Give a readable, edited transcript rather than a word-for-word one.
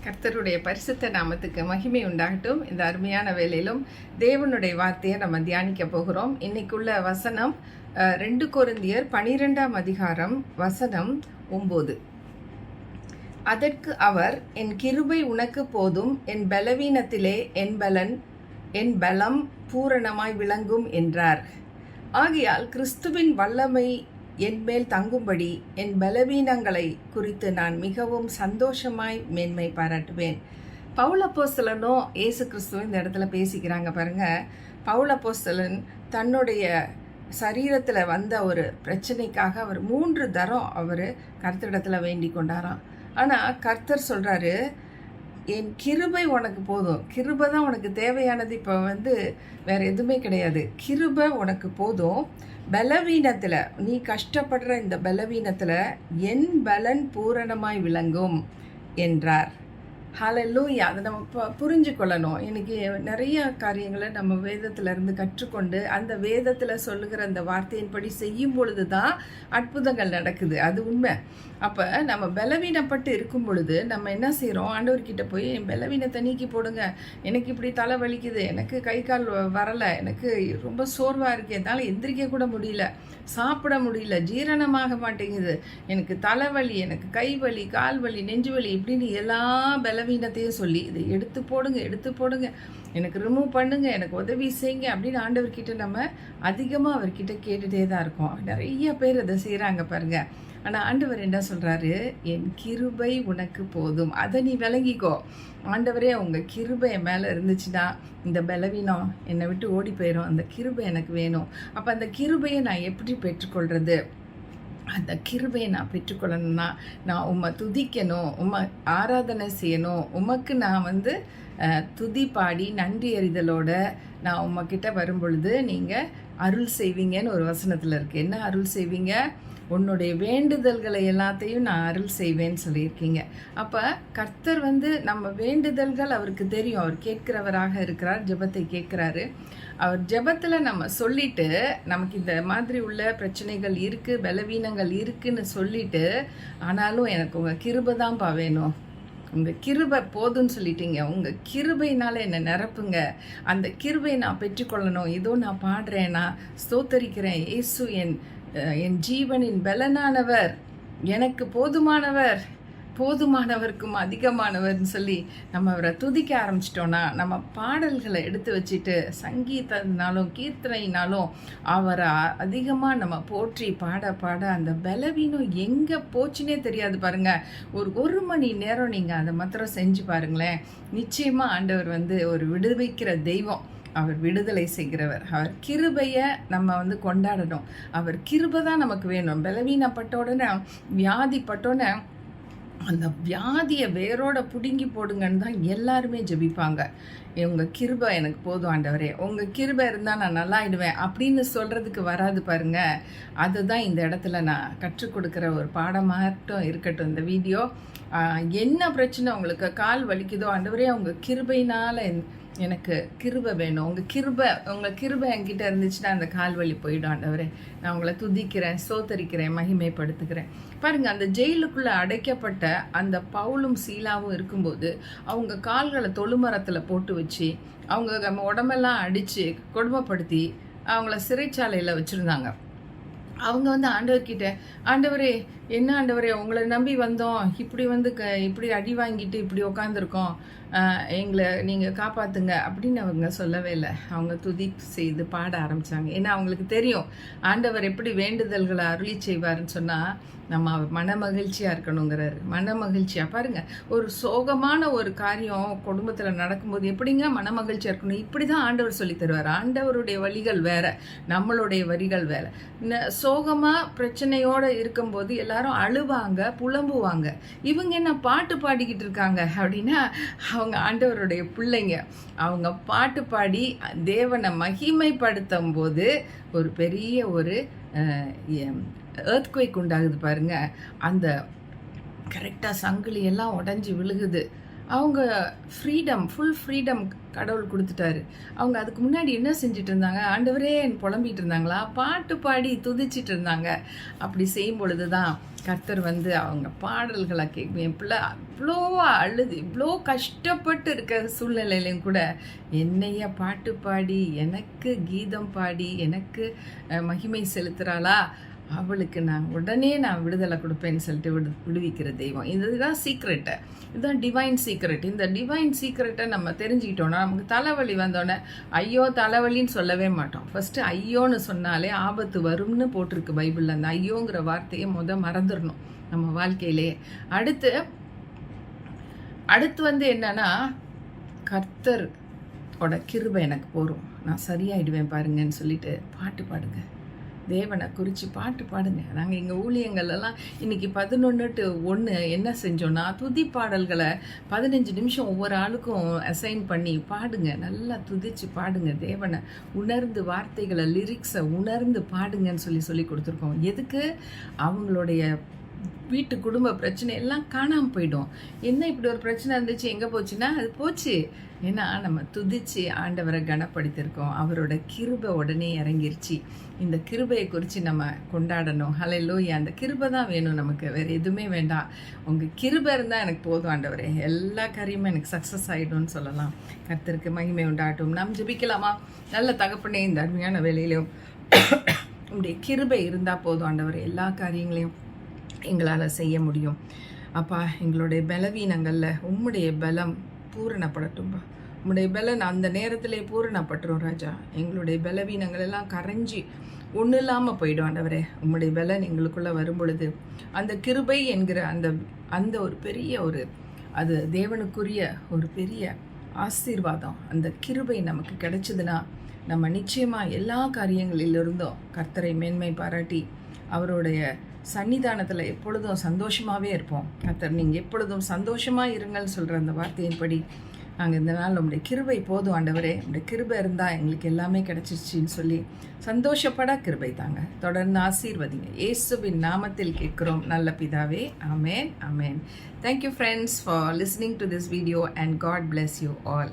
கர்த்தருடைய பரிசுத்த நாமத்துக்கு மகிமை உண்டாகட்டும். இந்த அருமையான வேளையிலும் தேவனுடைய வார்த்தையை நம்ம தியானிக்க போகிறோம். இன்னைக்குள்ள வசனம் 2 கொரிந்தியர் 12ஆம் அதிகாரம் வசனம் 9. அதற்கு அவர், என் கிருபை உனக்கு போதும், என் பலவீனத்திலே என் பலம் பூரணமாய் விளங்கும் என்றார். ஆகையால் கிறிஸ்துவின் வல்லமை என்மேல் தங்கும்படி என் பலவீனங்களை குறித்து நான் மிகவும் சந்தோஷமாய் மேன்மை பாராட்டுவேன். பவுல் அப்போஸ்தலனும் இயேசு கிறிஸ்துவும் இந்த இடத்துல பேசிக்கிறாங்க பாருங்க. பவுல் அப்போஸ்தலன் தன்னுடைய சரீரத்தில் வந்த ஒரு பிரச்சனைக்காக அவர் 3 தரம் அவர் கர்த்தரிடத்தில் வேண்டி கொண்டாராம். ஆனால் கர்த்தர் சொல்கிறாரு, என் கிருபை உனக்கு போதும், கிருபை தான் உனக்கு தேவையானது, இப்போ வேறு எதுவுமே கிடையாது, கிருபை உனக்கு போதும், பலவீனத்தில் நீ கஷ்டப்படுற இந்த பலவீனத்தில் என் பலன் பூரணமாய் விளங்கும் என்றார். ஹல்லேலூயா. அதை நம்ம புரிஞ்சு கொள்ளணும். இன்னைக்கு நிறைய காரியங்களை நம்ம வேதத்திலிருந்து கற்றுக்கொண்டு அந்த வேதத்தில் சொல்லுகிற அந்த வார்த்தையின்படி செய்யும் பொழுது தான் அற்புதங்கள் நடக்குது. அது உண்மை. அப்போ நம்ம பலவீனப்பட்டு இருக்கும் பொழுது நம்ம என்ன செய்கிறோம், ஆண்டவர்கிட்ட போய் என் பலவீனத்தை நீக்கி போடுங்க, எனக்கு இப்படி தலை வலிக்குது, எனக்கு கை கால் வரலை, எனக்கு ரொம்ப சோர்வாக இருக்குது, என்னால் எந்திரிக்க கூட முடியல, சாப்பிட முடியல, ஜீரணமாக மாட்டேங்குது, எனக்கு தலைவலி, எனக்கு கை வலி, கால் வலி, நெஞ்சு வலி, இப்படின்னு எல்லா பலவீனத்தையும் சொல்லி இதை எடுத்து போடுங்க, எனக்கு ரிமூவ் பண்ணுங்க, எனக்கு உதவி செய்யுங்க அப்படின்னு ஆண்டவர்கிட்ட நம்ம அதிகமாக அவர்கிட்ட கேட்டுகிட்டே தான் இருக்கோம். நிறைய பேர் அதை செய்கிறாங்க பாருங்க. ஆனால் ஆண்டவர் என்ன சொல்கிறாரு, என் கிருபை உனக்கு போதும், அதை நீ விளங்கிக்கோ. ஆண்டவரே, உங்கள் கிருபை என் மேலே இருந்துச்சுன்னா இந்த பலவீனம் என்னை விட்டு ஓடி போயிடும், அந்த கிருபை எனக்கு வேணும். அப்போ அந்த கிருபையை நான் எப்படி பெற்றுக்கொள்கிறது? அந்த கிருபையை நான் பெற்றுக்கொள்ளணும்னா நான் உம்மை துதிக்கணும், உம்மை ஆராதனை செய்யணும், உமக்கு நான் துதி பாடி நன்றி அறிதலோட நான் உம்மக்கிட்ட வரும் பொழுது நீங்கள் அருள் செய்வீங்கன்னு ஒரு வசனத்தில் இருக்குது. என்ன அருள் செய்வீங்க? உன்னுடைய வேண்டுதல்களை எல்லாத்தையும் நான் அருள் செய்வேன்னு சொல்லியிருக்கீங்க. அப்போ கர்த்தர் நம்ம வேண்டுதல்கள் அவருக்கு தெரியும். அவர் கேட்கிறவராக இருக்கிறார், ஜெபத்தை கேட்குறாரு. அவர் ஜெபத்தில் நம்ம சொல்லிட்டு, நமக்கு இந்த மாதிரி உள்ள பிரச்சனைகள் இருக்குது, பலவீனங்கள் இருக்குன்னு சொல்லிட்டு, ஆனாலும் எனக்கு உங்கள் கிருபை தான்ப்பா வேணும், உங்கள் கிருபை போதும்னு சொல்லிட்டீங்க, உங்கள் கிருபையினால் என்னை நிரப்புங்க, அந்த கிருபையை நான் பெற்றுக்கொள்ளணும், இதோ நான் பாடுறேன், நான் ஸ்தோத்தரிக்கிறேன், இயேசு என் ஜீவனின் பலனானவர், எனக்கு போதுமானவர், போதுமானவருக்கும் அதிகமானவர்னு சொல்லி நம்ம அவரை துதிக்க ஆரம்பிச்சிட்டோன்னா, நம்ம பாடல்களை எடுத்து வச்சுட்டு சங்கீதத்தினாலும் கீர்த்தனையினாலும் அவரை அதிகமாக நம்ம போற்றி பாட அந்த பலவீனம் எங்கே போச்சுன்னே தெரியாது பாருங்க. ஒரு மணி நேரம் நீங்கள் அதை மாத்திரம் செஞ்சு பாருங்களேன். நிச்சயமாக ஆண்டவர் ஒரு விடுவிக்கிற தெய்வம், அவர் விடுதலை செய்கிறவர். அவர் கிருபையை நம்ம கொண்டாடணும். அவர் கிருபை தான் நமக்கு வேணும். பலவீனப்பட்ட உடனே, வியாதிப்பட்டோன்னே அந்த வியாதியை வேரோட பிடுங்கி போடுங்கன்னு தான் எல்லாருமே ஜெபிப்பாங்க. உங்கள் கிருபை எனக்கு போதும் ஆண்டவரே, உங்கள் கிருபை இருந்தால் நான் நல்லாயிடுவேன் அப்படின்னு சொல்கிறதுக்கு வராது பாருங்க. அதுதான் இந்த இடத்துல நான் கற்றுக் கொடுக்குற ஒரு பாடமாகட்டும் இருக்கட்டும். இந்த வீடியோ என்ன பிரச்சனை உங்களுக்கு கால் வலிக்குதோ, ஆண்டவரே உங்கள் கிருபையினால் எனக்கு கிருபை வேணும், உங்கள் கிருபை என்கிட்ட இருந்துச்சுன்னா அந்த கால் வலி போயிடும் ஆண்டவரே, நான் உங்களை துதிக்கிறேன், சோத்தரிக்கிறேன், மகிமைப்படுத்துகிறேன். பாருங்கள், அந்த ஜெயிலுக்குள்ளே அடைக்கப்பட்ட அந்த பவுலும் சீலாவும் இருக்கும்போது அவங்க கால்களை தொழுமரத்தில் போட்டு வச்சு அவங்க உடம்பெல்லாம் அடித்து கொடுமைப்படுத்தி அவங்கள சிறைச்சாலையில் வச்சுருந்தாங்க. அவங்க ஆண்டவர்கிட்ட, ஆண்டவரே என்ன ஆண்டவரே, உங்களை நம்பி வந்தோம், இப்படி இப்படி அடி வாங்கிட்டு இப்படி உக்காந்துருக்கோம், எங்களை நீங்கள் காப்பாற்றுங்க அப்படின்னு அவங்க சொல்லவே இல்லை. அவங்க துதி செய்து பாட ஆரம்பித்தாங்க. ஏன்னா அவங்களுக்கு தெரியும் ஆண்டவர் எப்படி வேண்டுதல்களை அருளி செய்வார்னு சொன்னால் நம்ம மன மகிழ்ச்சியாக இருக்கணுங்கிறாரு. மன மகிழ்ச்சியாக பாருங்கள், ஒரு சோகமான ஒரு காரியம் குடும்பத்தில் நடக்கும்போது எப்படிங்க மன மகிழ்ச்சியாக இருக்கணும்? இப்படி தான் ஆண்டவர் சொல்லி தருவார். ஆண்டவருடைய வழிகள் வேறு, நம்மளுடைய வரிகள் வேறு. சோகமாக பிரச்சனையோடு இருக்கும்போது எல்லாரும் அழுவாங்க, புலம்புவாங்க. இவங்க என்ன பாட்டு பாடிக்கிட்டு இருக்காங்க அப்படின்னா அவங்க ஆண்டவருடைய பிள்ளைங்க. அவங்க பாட்டு பாடி தேவனை மகிமைப்படுத்தும் போது ஒரு பெரிய எர்த்குவேக் உண்டாகுது பாருங்க. அந்த கரெக்டாக சங்கிலி எல்லாம் உடஞ்சி விழுகுது. அவங்க ஃபுல் ஃப்ரீடம் கடவுள் கொடுத்துட்டாரு. அவங்க அதுக்கு முன்னாடி என்ன செஞ்சுட்டு இருந்தாங்க? ஆண்டவரே புலம்பிட்டு இருந்தாங்களா? பாட்டு பாடி துதிச்சிட்டு இருந்தாங்க. அப்படி செய்யும் பொழுது தான் கர்த்தர் வந்து அவங்க பாடல்களை கேட்கும். என் பிள்ளை அவ்வளோ அழுது இவ்வளோ கஷ்டப்பட்டு இருக்க சூழ்நிலையிலையும் கூட என்னைய பாட்டு பாடி எனக்கு கீதம் பாடி எனக்கு மகிமை செலுத்துகிறாளா, அவளுக்கு உடனே நான் விடுதலை கொடுப்பேன்னு சொல்லிட்டு விடுவிக்கிற தெய்வம். இதுதான் சீக்ரெட்டு, இதுதான் டிவைன் சீக்ரெட். இந்த டிவைன் சீக்ரெட்டை நம்ம தெரிஞ்சுக்கிட்டோன்னா நமக்கு தலைவலி வந்தோடனே ஐயோ தலைவலின்னு சொல்லவே மாட்டோம். ஃபஸ்ட்டு ஐயோன்னு சொன்னாலே ஆபத்து வரும்னு போட்டிருக்கு பைபிளில். அந்த ஐயோங்கிற வார்த்தையை மறந்துடணும் நம்ம வாழ்க்கையிலே. அடுத்து வந்து என்னன்னா, கர்த்தரோட கிருபை எனக்கு போகும், நான் சரியாயிடுவேன் பாருங்கன்னு சொல்லிட்டு பாட்டு பாடுங்க, தேவனை குறித்து பாட்டு பாடுங்க. நாங்கள் எங்கள் ஊழியங்கள்லாம் இன்றைக்கி 11-1 என்ன செஞ்சோன்னா, துதி பாடல்களை 15 நிமிஷம் ஒவ்வொரு ஆளுக்கும் அசைன் பண்ணி பாடுங்க, நல்லா துதிச்சு பாடுங்க, தேவனை உணர்ந்து வார்த்தைகளை லிரிக்ஸை உணர்ந்து பாடுங்கன்னு சொல்லி கொடுத்துருக்கோம். எதுக்கு? அவங்களுடைய வீட்டு குடும்ப பிரச்சனை எல்லாம் காணாமல் போயிடும். என்ன இப்படி ஒரு பிரச்சனை இருந்துச்சு, எங்கே போச்சுன்னா அது போச்சு. ஏன்னா நம்ம துதிச்சு ஆண்டவரை கனப்படுத்தியிருக்கோம். அவரோட கிருபை உடனே இறங்கிருச்சு. இந்த கிருபையை குறித்து நம்ம கொண்டாடணும். ஹல்லேலூயா. அந்த கிருபை தான் வேணும் நமக்கு, வேறு எதுவுமே வேண்டாம். உங்கள் கிருபை இருந்தால் எனக்கு போதும் ஆண்டவரே, எல்லா காரியமும் எனக்கு சக்ஸஸ் ஆகிடும்னு சொல்லலாம். கர்த்தருக்கு மகிமை உண்டாகட்டும். நாம் ஜெபிக்கலாமா? நல்ல தகப்பனே, இந்த அருமையான வேலையிலும் உங்களுடைய கிருபை இருந்தால் போதும் ஆண்டவரே, எல்லா காரியங்களையும் எங்களால் செய்ய முடியும். அப்பா, எங்களுடைய பலவீனங்களில் உம்முடைய பலம் பூரணப்படட்டும்பா. உம்முடைய பலன் அந்த நேரத்திலே பூரணப்பட்டுரும் ராஜா. எங்களுடைய பலவீனங்கள் எல்லாம் கரைஞ்சி ஒன்றும் இல்லாமல் போயிடும் ஆண்டவரே. உம்முடைய பலன் எங்களுக்குள்ளே வரும் பொழுது அந்த கிருபை என்கிற அந்த ஒரு பெரிய அது தேவனுக்குரிய ஒரு பெரிய ஆசீர்வாதம். அந்த கிருபை நமக்கு கிடைச்சதுன்னா நம்ம நிச்சயமாக எல்லா காரியங்களிலிருந்தும் கர்த்தரை மேன்மை பாராட்டி அவருடைய சன்னிதானத்தில் எப்பொழுதும் சந்தோஷமாகவே இருப்போம். கர்த்தர் நீங்கள் எப்பொழுதும் சந்தோஷமாக இருங்கள்னு சொல்கிற அந்த வார்த்தையின்படி நாங்கள் இந்த நாள் உங்களுடைய கிருபை போதும் ஆண்டவரே, உங்களுடைய கிருபை இருந்தால் எங்களுக்கு எல்லாமே கிடச்சிச்சின்னு சொல்லி சந்தோஷப்பட கிருபை தாங்க. தொடர்ந்து ஆசீர்வதிங்க. இயேசுவின் நாமத்தில் கேட்குறோம் நல்ல பிதாவே. ஆமேன், ஆமேன். Thank you friends for listening to this video and God bless you all.